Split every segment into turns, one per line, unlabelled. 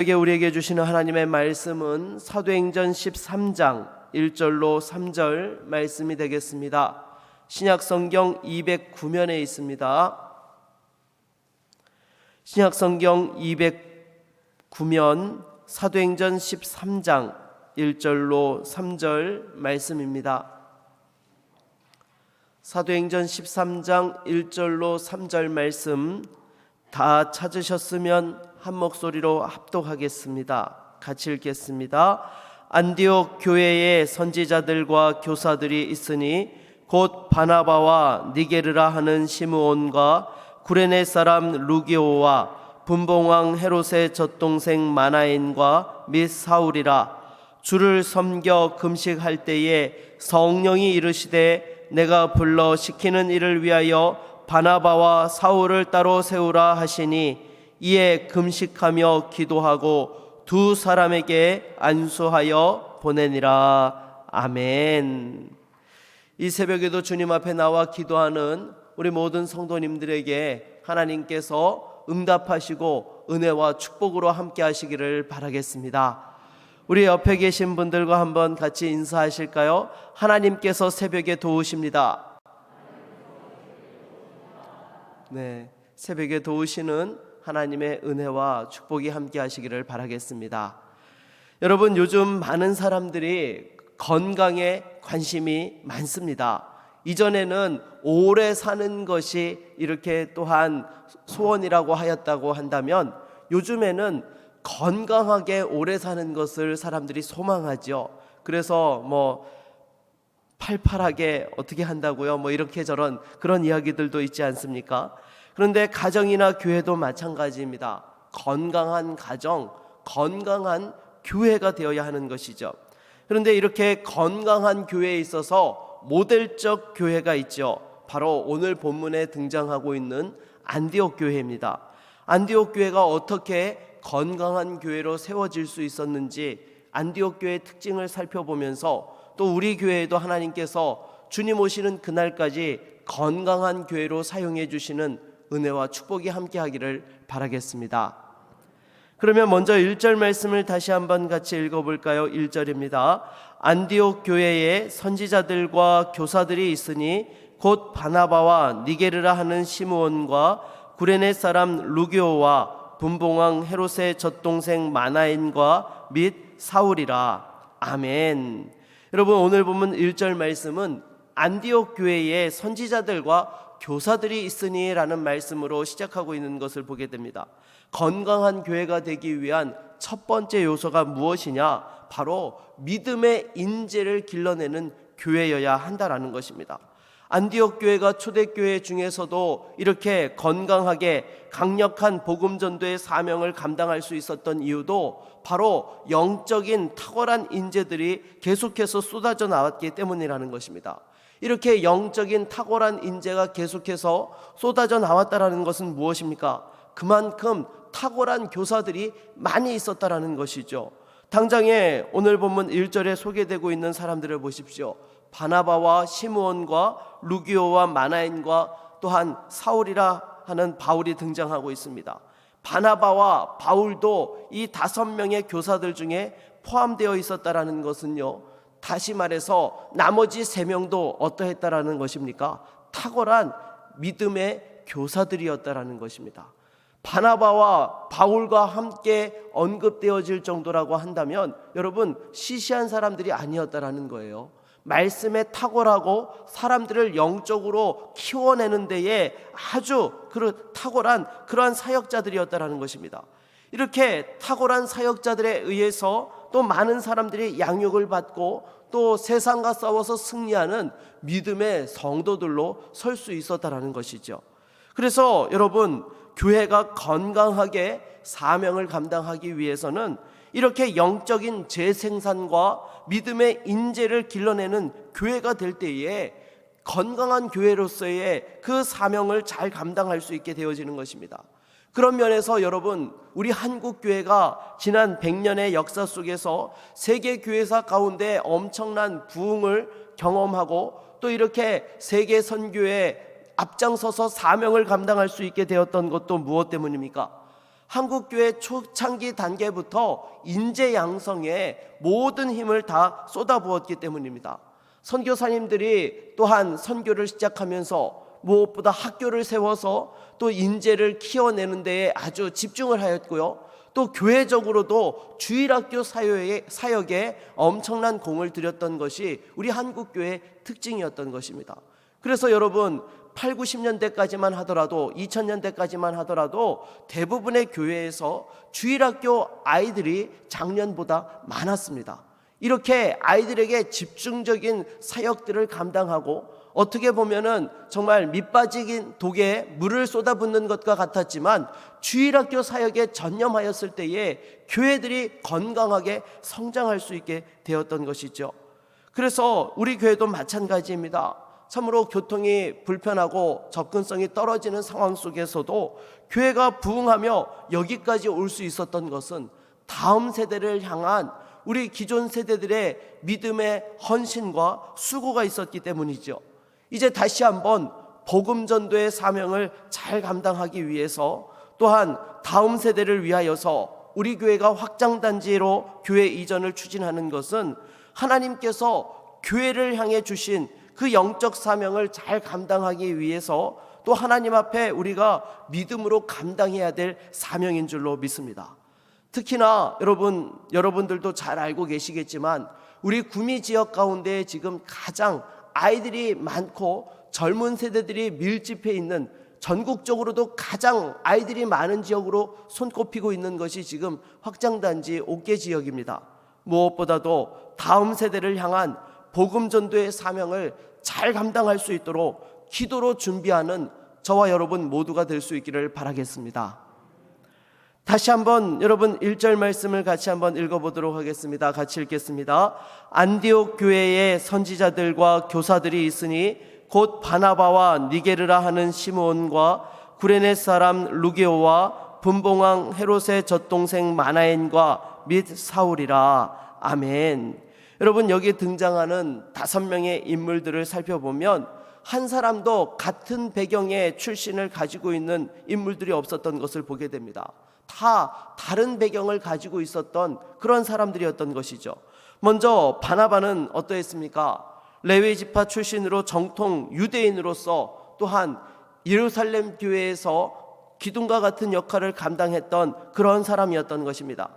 우리에게 주시는 하나님의 말씀은 사도행전 13장 1절로 3절 말씀이 되겠습니다. 신약성경 209면에 있습니다. 신약성경 209면 사도행전 13장 1절로 3절 말씀입니다. 사도행전 13장 1절로 3절 말씀 다 찾으셨으면 한 목소리로 합독하겠습니다. 같이 읽겠습니다. 안디옥 교회에 선지자들과 교사들이 있으니 곧 바나바와 니게르라 하는 시므온과 구레네 사람 루기오와 분봉왕 헤롯의 젖동생 마나엔과 및 사울이라. 주를 섬겨 금식할 때에 성령이 이르시되 내가 불러 시키는 일을 위하여 바나바와 사울을 따로 세우라 하시니 이에 금식하며 기도하고 두 사람에게 안수하여 보내니라. 아멘. 이 새벽에도 주님 앞에 나와 기도하는 우리 모든 성도님들에게 하나님께서 응답하시고 은혜와 축복으로 함께 하시기를 바라겠습니다. 우리 옆에 계신 분들과 한번 같이 인사하실까요? 하나님께서 새벽에 도우십니다. 네, 새벽에 도우시는 하나님의 은혜와 축복이 함께 하시기를 바라겠습니다. 여러분, 요즘 많은 사람들이 건강에 관심이 많습니다. 이전에는 오래 사는 것이 이렇게 또한 소원이라고 하였다고 한다면 요즘에는 건강하게 오래 사는 것을 사람들이 소망하죠. 그래서 팔팔하게 어떻게 한다고요? 이렇게 저런 그런 이야기들도 있지 않습니까? 그런데 가정이나 교회도 마찬가지입니다. 건강한 가정, 건강한 교회가 되어야 하는 것이죠. 그런데 이렇게 건강한 교회에 있어서 모델적 교회가 있죠. 바로 오늘 본문에 등장하고 있는 안디옥 교회입니다. 안디옥 교회가 어떻게 건강한 교회로 세워질 수 있었는지 안디옥 교회의 특징을 살펴보면서 또 우리 교회에도 하나님께서 주님 오시는 그날까지 건강한 교회로 사용해 주시는 은혜와 축복이 함께 하기를 바라겠습니다. 그러면 먼저 1절 말씀을 다시 한번 같이 읽어볼까요? 1절입니다. 안디옥 교회에 선지자들과 교사들이 있으니 곧 바나바와 니게르라 하는 시므온과 구레네 사람 루기오와 분봉왕 헤롯의 젖동생 마나엔과 및 사울이라. 아멘. 여러분, 오늘 보면 1절 말씀은 안디옥 교회에 선지자들과 교사들이 있으니 라는 말씀으로 시작하고 있는 것을 보게 됩니다. 건강한 교회가 되기 위한 첫 번째 요소가 무엇이냐? 바로 믿음의 인재를 길러내는 교회여야 한다라는 것입니다. 안디옥 교회가 초대교회 중에서도 이렇게 건강하게 강력한 복음전도의 사명을 감당할 수 있었던 이유도 바로 영적인 탁월한 인재들이 계속해서 쏟아져 나왔기 때문이라는 것입니다. 이렇게 영적인 탁월한 인재가 계속해서 쏟아져 나왔다라는 것은 무엇입니까? 그만큼 탁월한 교사들이 많이 있었다라는 것이죠. 당장에 오늘 본문 1절에 소개되고 있는 사람들을 보십시오. 바나바와 시므온과 루기오와 마나엔과 또한 사울이라 하는 바울이 등장하고 있습니다. 바나바와 바울도 이 5명의 교사들 중에 포함되어 있었다라는 것은요, 다시 말해서 나머지 3명도 어떠했다라는 것입니까? 탁월한 믿음의 교사들이었다라는 것입니다. 바나바와 바울과 함께 언급되어질 정도라고 한다면 여러분, 시시한 사람들이 아니었다라는 거예요. 말씀에 탁월하고 사람들을 영적으로 키워내는 데에 아주 탁월한 그러한 사역자들이었다라는 것입니다. 이렇게 탁월한 사역자들에 의해서 또 많은 사람들이 양육을 받고 또 세상과 싸워서 승리하는 믿음의 성도들로 설 수 있었다라는 것이죠. 그래서 여러분, 교회가 건강하게 사명을 감당하기 위해서는 이렇게 영적인 재생산과 믿음의 인재를 길러내는 교회가 될 때에 건강한 교회로서의 그 사명을 잘 감당할 수 있게 되어지는 것입니다. 그런 면에서 여러분, 우리 한국교회가 지난 100년의 역사 속에서 세계 교회사 가운데 엄청난 부흥을 경험하고 또 이렇게 세계 선교에 앞장서서 사명을 감당할 수 있게 되었던 것도 무엇 때문입니까? 한국교회 초창기 단계부터 인재 양성에 모든 힘을 다 쏟아부었기 때문입니다. 선교사님들이 또한 선교를 시작하면서 무엇보다 학교를 세워서 또 인재를 키워내는 데에 아주 집중을 하였고요. 또 교회적으로도 주일학교 사역에 엄청난 공을 들였던 것이 우리 한국교회의 특징이었던 것입니다. 그래서 여러분 8, 90년대까지만 하더라도 2000년대까지만 하더라도 대부분의 교회에서 주일학교 아이들이 작년보다 많았습니다. 이렇게 아이들에게 집중적인 사역들을 감당하고 어떻게 보면은 정말 밑빠진 독에 물을 쏟아붓는 것과 같았지만 주일학교 사역에 전념하였을 때에 교회들이 건강하게 성장할 수 있게 되었던 것이죠. 그래서 우리 교회도 마찬가지입니다. 참으로 교통이 불편하고 접근성이 떨어지는 상황 속에서도 교회가 부흥하며 여기까지 올 수 있었던 것은 다음 세대를 향한 우리 기존 세대들의 믿음의 헌신과 수고가 있었기 때문이죠. 이제 다시 한번 복음 전도의 사명을 잘 감당하기 위해서 또한 다음 세대를 위하여서 우리 교회가 확장단지로 교회 이전을 추진하는 것은 하나님께서 교회를 향해 주신 그 영적 사명을 잘 감당하기 위해서 또 하나님 앞에 우리가 믿음으로 감당해야 될 사명인 줄로 믿습니다. 특히나 여러분들도 잘 알고 계시겠지만 우리 구미 지역 가운데 지금 가장 아이들이 많고 젊은 세대들이 밀집해 있는, 전국적으로도 가장 아이들이 많은 지역으로 손꼽히고 있는 것이 지금 확장단지 옥계 지역입니다. 무엇보다도 다음 세대를 향한 복음 전도의 사명을 잘 감당할 수 있도록 기도로 준비하는 저와 여러분 모두가 될 수 있기를 바라겠습니다. 다시 한번 여러분 1절 말씀을 같이 한번 읽어보도록 하겠습니다. 같이 읽겠습니다. 안디옥 교회에 선지자들과 교사들이 있으니 곧 바나바와 니게르라 하는 시므온과 구레네 사람 루게오와 분봉왕 헤롯의 젖동생 마나엔과 및 사울이라. 아멘. 여러분 여기 등장하는 5명의 인물들을 살펴보면 한 사람도 같은 배경의 출신을 가지고 있는 인물들이 없었던 것을 보게 됩니다. 다 다른 배경을 가지고 있었던 그런 사람들이었던 것이죠. 먼저 바나바는 어떠했습니까? 레위 지파 출신으로 정통 유대인으로서 또한 예루살렘 교회에서 기둥과 같은 역할을 감당했던 그런 사람이었던 것입니다.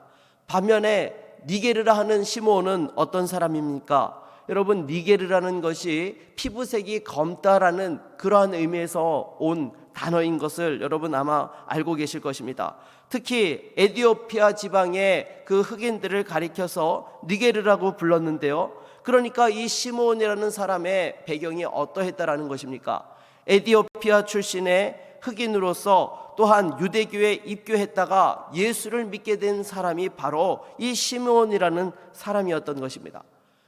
반면에 니게르라 하는 시므온은 어떤 사람입니까? 여러분 니게르라는 것이 피부색이 검다라는 그러한 의미에서 온 단어인 것을 여러분 아마 알고 계실 것입니다. 특히 에티오피아 지방의 그 흑인들을 가리켜서 니게르라고 불렀는데요. 그러니까 이 시므온이라는 사람의 배경이 어떠했다라는 것입니까? 에티오피아 출신의 흑인으로서 또한 유대교에 입교했다가 예수를 믿게 된 사람이 바로 이 시므온이라는 사람이었던 것입니다.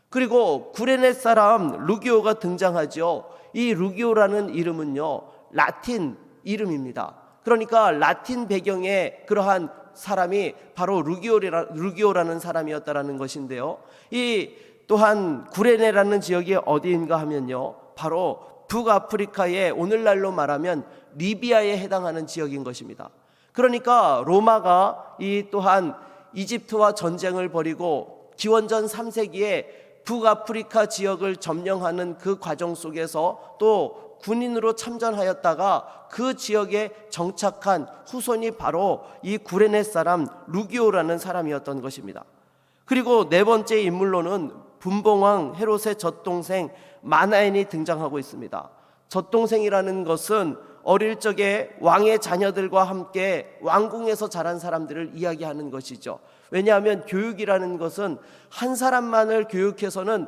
그리고 구레네 사람 루기오가 등장하죠. 이 루기오라는 이름은요 라틴 이름입니다. 그러니까 라틴 배경의 그러한 사람이 바로 루기오라는 사람이었다라는 것인데요. 이 또한 구레네라는 지역이 어디인가 하면요 바로 북아프리카의 오늘날로 말하면 리비아에 해당하는 지역인 것입니다. 그러니까 로마가 이 또한 이집트와 전쟁을 벌이고 기원전 3세기에 북아프리카 지역을 점령하는 그 과정 속에서 또 군인으로 참전하였다가 그 지역에 정착한 후손이 바로 이 구레네 사람 루기오라는 사람이었던 것입니다. 그리고 네 번째 인물로는 분봉왕 헤롯의 젖동생 마나엔이 등장하고 있습니다. 젖동생이라는 것은 어릴 적에 왕의 자녀들과 함께 왕궁에서 자란 사람들을 이야기하는 것이죠. 왜냐하면 교육이라는 것은 한 사람만을 교육해서는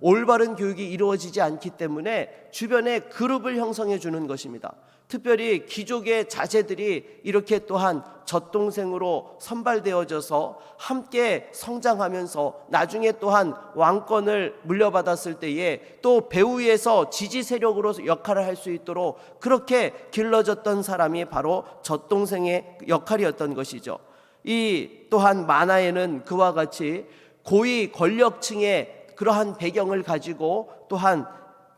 올바른 교육이 이루어지지 않기 때문에 주변에 그룹을 형성해 주는 것입니다. 특별히 귀족의 자제들이 이렇게 또한 젖동생으로 선발되어져서 함께 성장하면서 나중에 또한 왕권을 물려받았을 때에 또 배후에서 지지 세력으로 역할을 할 수 있도록 그렇게 길러졌던 사람이 바로 젖동생의 역할이었던 것이죠. 이 또한 마나에는 그와 같이 고위 권력층의 그러한 배경을 가지고 또한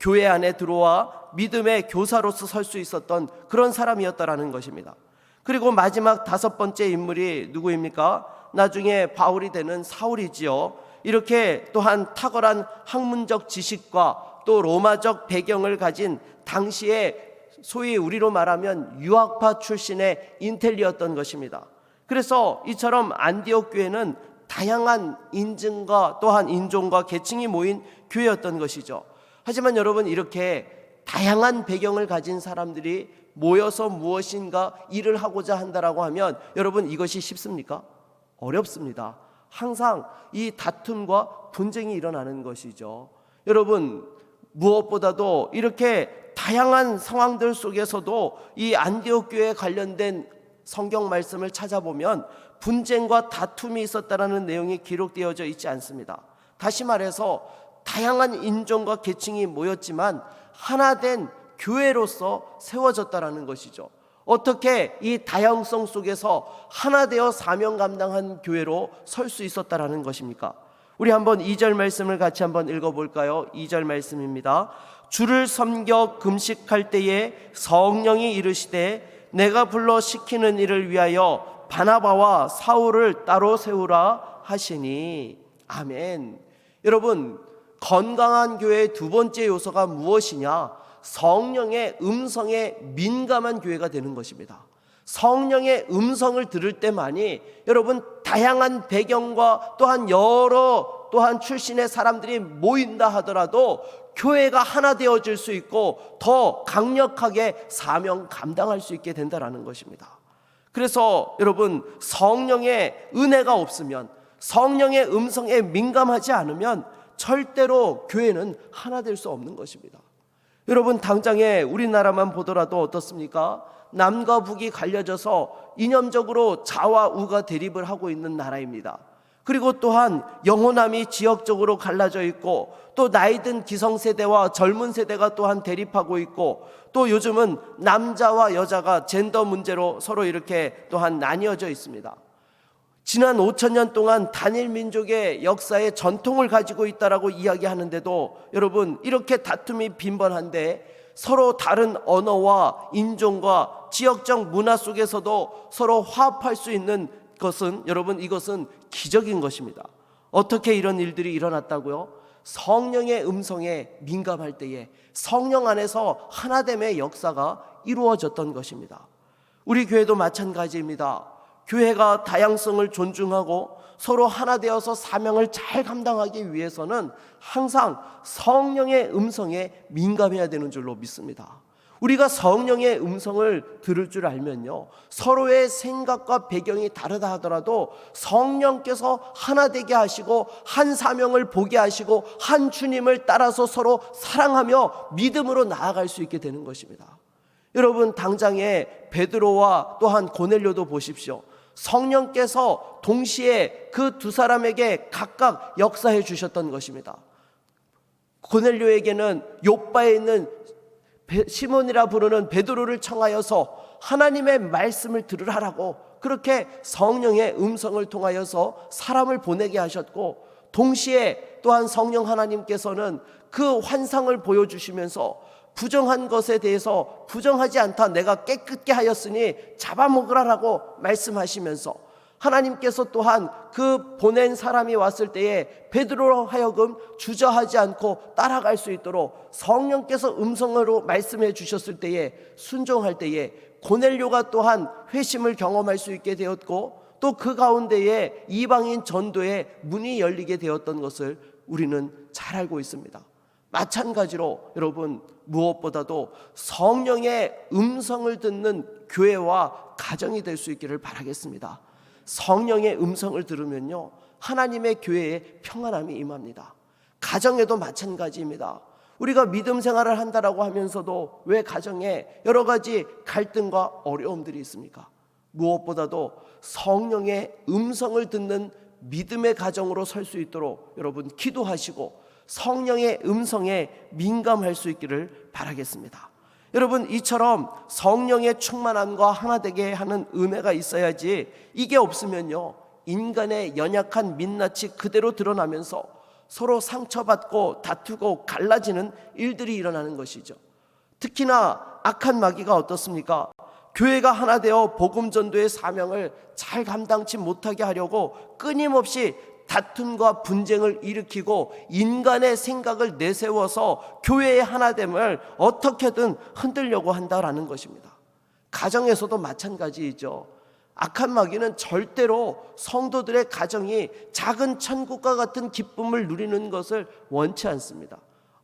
교회 안에 들어와 믿음의 교사로서 설 수 있었던 그런 사람이었다라는 것입니다. 그리고 마지막 다섯 번째 인물이 누구입니까? 나중에 바울이 되는 사울이지요. 이렇게 또한 탁월한 학문적 지식과 또 로마적 배경을 가진 당시에 소위 우리로 말하면 유학파 출신의 인텔리였던 것입니다. 그래서 이처럼 안디옥 교회는 다양한 인증과 또한 인종과 계층이 모인 교회였던 것이죠. 하지만 여러분, 이렇게 다양한 배경을 가진 사람들이 모여서 무엇인가 일을 하고자 한다라고 하면 여러분, 이것이 쉽습니까? 어렵습니다. 항상 이 다툼과 분쟁이 일어나는 것이죠. 여러분, 무엇보다도 이렇게 다양한 상황들 속에서도 이 안디옥 교회에 관련된 성경 말씀을 찾아보면 분쟁과 다툼이 있었다라는 내용이 기록되어져 있지 않습니다. 다시 말해서 다양한 인종과 계층이 모였지만 하나된 교회로서 세워졌다라는 것이죠. 어떻게 이 다양성 속에서 하나 되어 사명 감당한 교회로 설 수 있었다라는 것입니까? 우리 한번 2절 말씀을 같이 한번 읽어볼까요? 2절 말씀입니다. 주를 섬겨 금식할 때에 성령이 이르시되 내가 불러 시키는 일을 위하여 바나바와 사울을 따로 세우라 하시니. 아멘. 여러분, 건강한 교회의 두 번째 요소가 무엇이냐? 성령의 음성에 민감한 교회가 되는 것입니다. 성령의 음성을 들을 때만이 여러분, 다양한 배경과 또한 여러 또한 출신의 사람들이 모인다 하더라도 교회가 하나 되어질 수 있고 더 강력하게 사명 감당할 수 있게 된다는 것입니다. 그래서 여러분, 성령의 은혜가 없으면, 성령의 음성에 민감하지 않으면 절대로 교회는 하나 될 수 없는 것입니다. 여러분, 당장에 우리나라만 보더라도 어떻습니까? 남과 북이 갈려져서 이념적으로 좌와 우가 대립을 하고 있는 나라입니다. 그리고 또한 영호남이 지역적으로 갈라져 있고 또 나이든 기성세대와 젊은 세대가 또한 대립하고 있고 또 요즘은 남자와 여자가 젠더 문제로 서로 이렇게 또한 나뉘어져 있습니다. 지난 5,000년 동안 단일 민족의 역사의 전통을 가지고 있다라고 이야기하는데도 여러분, 이렇게 다툼이 빈번한데 서로 다른 언어와 인종과 지역적 문화 속에서도 서로 화합할 수 있는 것은 여러분, 이것은 기적인 것입니다. 어떻게 이런 일들이 일어났다고요? 성령의 음성에 민감할 때에 성령 안에서 하나됨의 역사가 이루어졌던 것입니다. 우리 교회도 마찬가지입니다. 교회가 다양성을 존중하고 서로 하나 되어서 사명을 잘 감당하기 위해서는 항상 성령의 음성에 민감해야 되는 줄로 믿습니다. 우리가 성령의 음성을 들을 줄 알면요, 서로의 생각과 배경이 다르다 하더라도 성령께서 하나 되게 하시고 한 사명을 보게 하시고 한 주님을 따라서 서로 사랑하며 믿음으로 나아갈 수 있게 되는 것입니다. 여러분, 당장에 베드로와 또한 고넬료도 보십시오. 성령께서 동시에 그 두 사람에게 각각 역사해 주셨던 것입니다. 고넬료에게는 욥바에 있는 시몬이라 부르는 베드로를 청하여서 하나님의 말씀을 들으라고 그렇게 성령의 음성을 통하여서 사람을 보내게 하셨고, 동시에 또한 성령 하나님께서는 그 환상을 보여주시면서 부정한 것에 대해서 부정하지 않다, 내가 깨끗게 하였으니 잡아먹으라라고 말씀하시면서 하나님께서 또한 그 보낸 사람이 왔을 때에 베드로로 하여금 주저하지 않고 따라갈 수 있도록 성령께서 음성으로 말씀해 주셨을 때에 순종할 때에 고넬료가 또한 회심을 경험할 수 있게 되었고 또 그 가운데에 이방인 전도의 문이 열리게 되었던 것을 우리는 잘 알고 있습니다. 마찬가지로 여러분, 무엇보다도 성령의 음성을 듣는 교회와 가정이 될 수 있기를 바라겠습니다. 성령의 음성을 들으면요, 하나님의 교회에 평안함이 임합니다. 가정에도 마찬가지입니다. 우리가 믿음 생활을 한다라고 하면서도 왜 가정에 여러 가지 갈등과 어려움들이 있습니까? 무엇보다도 성령의 음성을 듣는 믿음의 가정으로 설 수 있도록 여러분 기도하시고 성령의 음성에 민감할 수 있기를 바라겠습니다. 여러분, 이처럼 성령의 충만함과 하나 되게 하는 은혜가 있어야지, 이게 없으면요, 인간의 연약한 민낯이 그대로 드러나면서 서로 상처받고 다투고 갈라지는 일들이 일어나는 것이죠. 특히나 악한 마귀가 어떻습니까? 교회가 하나 되어 복음 전도의 사명을 잘 감당치 못하게 하려고 끊임없이 다툼과 분쟁을 일으키고 인간의 생각을 내세워서 교회의 하나됨을 어떻게든 흔들려고 한다라는 것입니다. 가정에서도 마찬가지이죠. 악한 마귀는 절대로 성도들의 가정이 작은 천국과 같은 기쁨을 누리는 것을 원치 않습니다.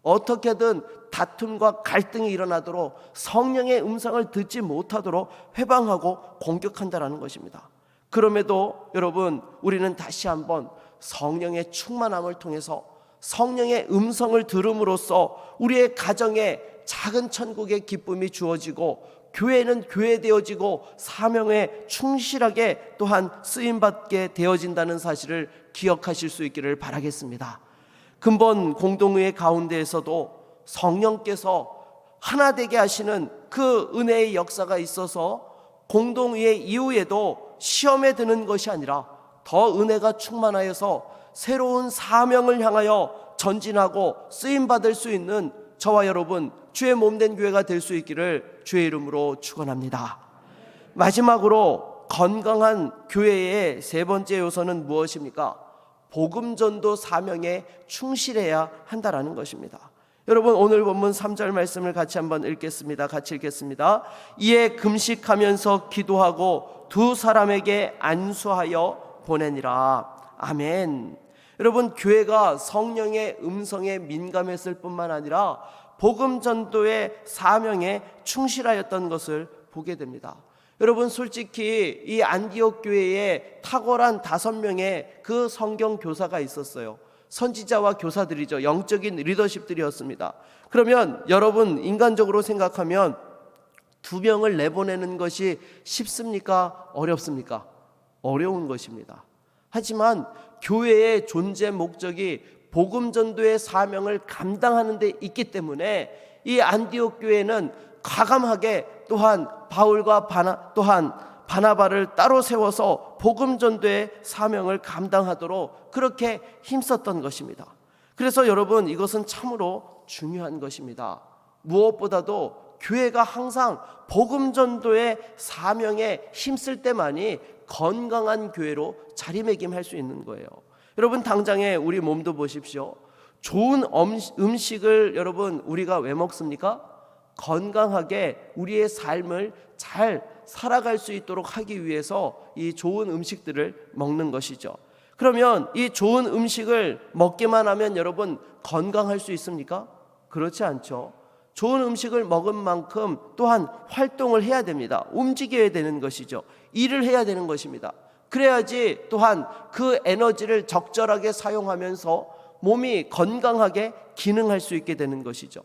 어떻게든 다툼과 갈등이 일어나도록 성령의 음성을 듣지 못하도록 회방하고 공격한다라는 것입니다. 그럼에도 여러분, 우리는 다시 한번 성령의 충만함을 통해서 성령의 음성을 들음으로써 우리의 가정에 작은 천국의 기쁨이 주어지고 교회는 교회되어지고 사명에 충실하게 또한 쓰임받게 되어진다는 사실을 기억하실 수 있기를 바라겠습니다. 근본 공동의회 가운데에서도 성령께서 하나 되게 하시는 그 은혜의 역사가 있어서 공동의회 이후에도 시험에 드는 것이 아니라 더 은혜가 충만하여서 새로운 사명을 향하여 전진하고 쓰임받을 수 있는 저와 여러분, 주의 몸된 교회가 될 수 있기를 주의 이름으로 축원합니다. 마지막으로 건강한 교회의 세 번째 요소는 무엇입니까? 복음 전도 사명에 충실해야 한다라는 것입니다. 여러분, 오늘 본문 3절 말씀을 같이 한번 읽겠습니다. 같이 읽겠습니다. 이에 금식하면서 기도하고 두 사람에게 안수하여 보내니라. 아멘. 여러분, 교회가 성령의 음성에 민감했을 뿐만 아니라 복음 전도의 사명에 충실하였던 것을 보게 됩니다. 여러분, 솔직히 이 안디옥 교회에 탁월한 5명의 그 성경 교사가 있었어요. 선지자와 교사들이죠. 영적인 리더십들이었습니다. 그러면 여러분, 인간적으로 생각하면 2명을 내보내는 것이 쉽습니까? 어렵습니까? 어려운 것입니다. 하지만 교회의 존재 목적이 복음 전도의 사명을 감당하는 데 있기 때문에 이 안디옥 교회는 과감하게 또한 바울과 바나바를 따로 세워서 복음 전도의 사명을 감당하도록 그렇게 힘썼던 것입니다. 그래서 여러분, 이것은 참으로 중요한 것입니다. 무엇보다도 교회가 항상 복음 전도의 사명에 힘쓸 때만이 건강한 교회로 자리매김할 수 있는 거예요. 여러분, 당장에 우리 몸도 보십시오. 좋은 음식을 여러분, 우리가 왜 먹습니까? 건강하게 우리의 삶을 잘 살아갈 수 있도록 하기 위해서 이 좋은 음식들을 먹는 것이죠. 그러면 이 좋은 음식을 먹기만 하면 여러분, 건강할 수 있습니까? 그렇지 않죠. 좋은 음식을 먹은 만큼 또한 활동을 해야 됩니다. 움직여야 되는 것이죠. 일을 해야 되는 것입니다. 그래야지 또한 그 에너지를 적절하게 사용하면서 몸이 건강하게 기능할 수 있게 되는 것이죠.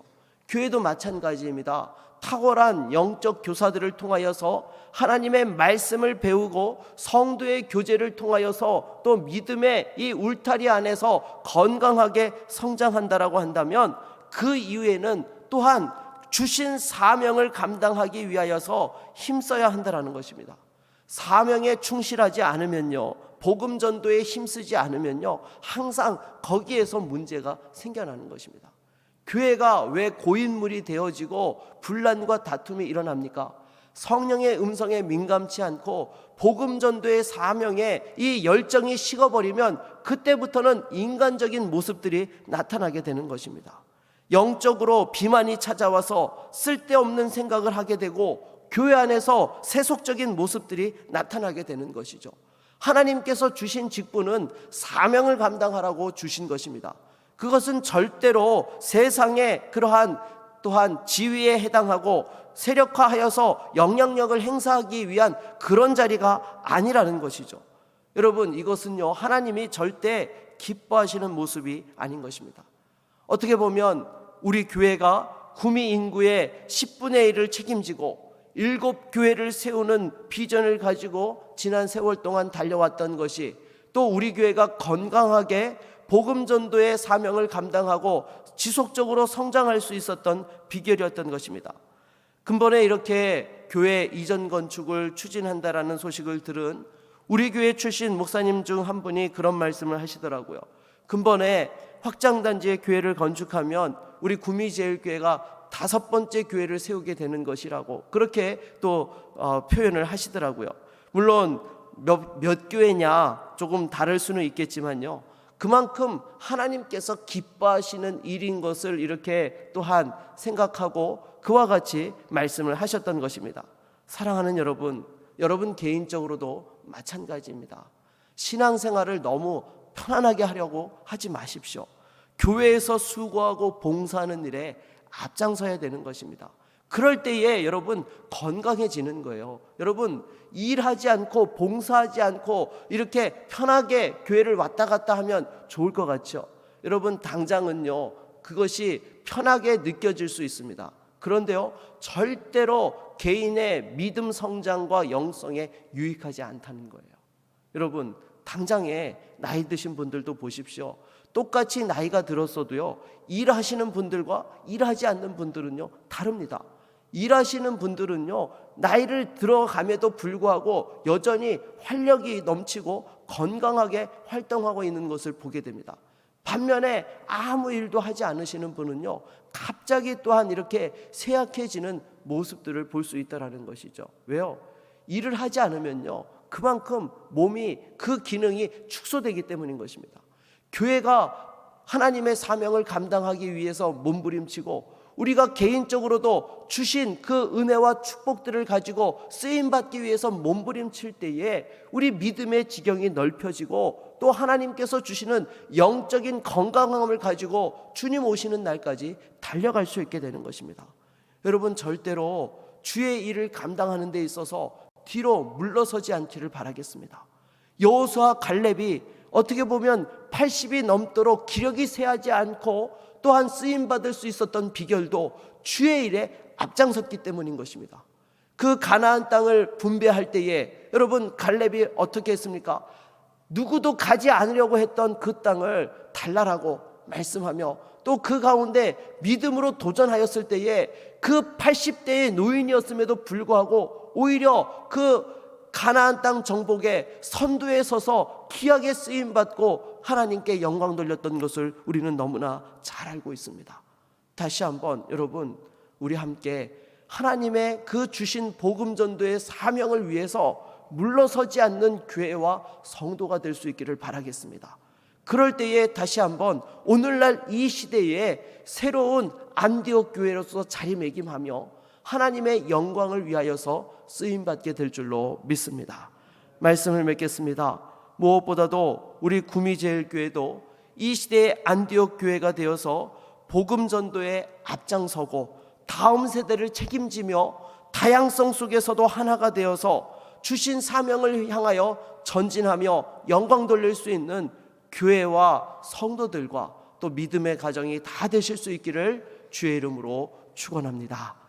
교회도 마찬가지입니다. 탁월한 영적 교사들을 통하여서 하나님의 말씀을 배우고 성도의 교제를 통하여서 또 믿음의 이 울타리 안에서 건강하게 성장한다라고 한다면 그 이후에는 또한 주신 사명을 감당하기 위하여서 힘써야 한다라는 것입니다. 사명에 충실하지 않으면요, 복음 전도에 힘쓰지 않으면요, 항상 거기에서 문제가 생겨나는 것입니다. 교회가 왜 고인물이 되어지고 분란과 다툼이 일어납니까? 성령의 음성에 민감치 않고 복음 전도의 사명에 이 열정이 식어버리면 그때부터는 인간적인 모습들이 나타나게 되는 것입니다. 영적으로 비만이 찾아와서 쓸데없는 생각을 하게 되고 교회 안에서 세속적인 모습들이 나타나게 되는 것이죠. 하나님께서 주신 직분은 사명을 감당하라고 주신 것입니다. 그것은 절대로 세상의 그러한 또한 지위에 해당하고 세력화하여서 영향력을 행사하기 위한 그런 자리가 아니라는 것이죠. 여러분, 이것은요, 하나님이 절대 기뻐하시는 모습이 아닌 것입니다. 어떻게 보면 우리 교회가 구미 인구의 10분의 1을 책임지고 7교회를 세우는 비전을 가지고 지난 세월 동안 달려왔던 것이 또 우리 교회가 건강하게 복음 전도의 사명을 감당하고 지속적으로 성장할 수 있었던 비결이었던 것입니다. 근본에 이렇게 교회 이전 건축을 추진한다라는 소식을 들은 우리 교회 출신 목사님 중 한 분이 그런 말씀을 하시더라고요. 근본에 확장단지의 교회를 건축하면 우리 구미제일교회가 5번째 교회를 세우게 되는 것이라고 그렇게 또 표현을 하시더라고요. 물론 몇 교회냐 조금 다를 수는 있겠지만요, 그만큼 하나님께서 기뻐하시는 일인 것을 이렇게 또한 생각하고 그와 같이 말씀을 하셨던 것입니다. 사랑하는 여러분, 여러분 개인적으로도 마찬가지입니다. 신앙생활을 너무 편안하게 하려고 하지 마십시오. 교회에서 수고하고 봉사하는 일에 앞장서야 되는 것입니다. 그럴 때에 여러분 건강해지는 거예요. 여러분 일하지 않고 봉사하지 않고 이렇게 편하게 교회를 왔다 갔다 하면 좋을 것 같죠? 여러분 당장은요 그것이 편하게 느껴질 수 있습니다. 그런데요 절대로 개인의 믿음 성장과 영성에 유익하지 않다는 거예요. 여러분 당장에 나이 드신 분들도 보십시오. 똑같이 나이가 들었어도요 일하시는 분들과 일하지 않는 분들은요 다릅니다. 일하시는 분들은요 나이를 들어감에도 불구하고 여전히 활력이 넘치고 건강하게 활동하고 있는 것을 보게 됩니다. 반면에 아무 일도 하지 않으시는 분은요 갑자기 또한 이렇게 쇠약해지는 모습들을 볼 수 있다는 것이죠. 왜요? 일을 하지 않으면요 그만큼 몸이 그 기능이 축소되기 때문인 것입니다. 교회가 하나님의 사명을 감당하기 위해서 몸부림치고 우리가 개인적으로도 주신 그 은혜와 축복들을 가지고 쓰임받기 위해서 몸부림칠 때에 우리 믿음의 지경이 넓혀지고 또 하나님께서 주시는 영적인 건강함을 가지고 주님 오시는 날까지 달려갈 수 있게 되는 것입니다. 여러분 절대로 주의 일을 감당하는 데 있어서 뒤로 물러서지 않기를 바라겠습니다. 여호수아 갈렙이 어떻게 보면 80이 넘도록 기력이 쇠하지 않고 또한 쓰임받을 수 있었던 비결도 주의 일에 앞장섰기 때문인 것입니다. 그 가나안 땅을 분배할 때에 여러분 갈렙이 어떻게 했습니까? 누구도 가지 않으려고 했던 그 땅을 달라라고 말씀하며 또 그 가운데 믿음으로 도전하였을 때에 그 80대의 노인이었음에도 불구하고 오히려 그 가나안 땅 정복의 선두에 서서 귀하게 쓰임받고 하나님께 영광 돌렸던 것을 우리는 너무나 잘 알고 있습니다. 다시 한번 여러분 우리 함께 하나님의 그 주신 복음 전도의 사명을 위해서 물러서지 않는 교회와 성도가 될 수 있기를 바라겠습니다. 그럴 때에 다시 한번 오늘날 이 시대에 새로운 안디옥 교회로서 자리매김하며 하나님의 영광을 위하여서 쓰임받게 될 줄로 믿습니다. 말씀을 맺겠습니다. 무엇보다도 우리 구미제일교회도 이 시대의 안디옥 교회가 되어서 복음 전도에 앞장서고 다음 세대를 책임지며 다양성 속에서도 하나가 되어서 주신 사명을 향하여 전진하며 영광 돌릴 수 있는 교회와 성도들과 또 믿음의 가정이 다 되실 수 있기를 주의 이름으로 축원합니다.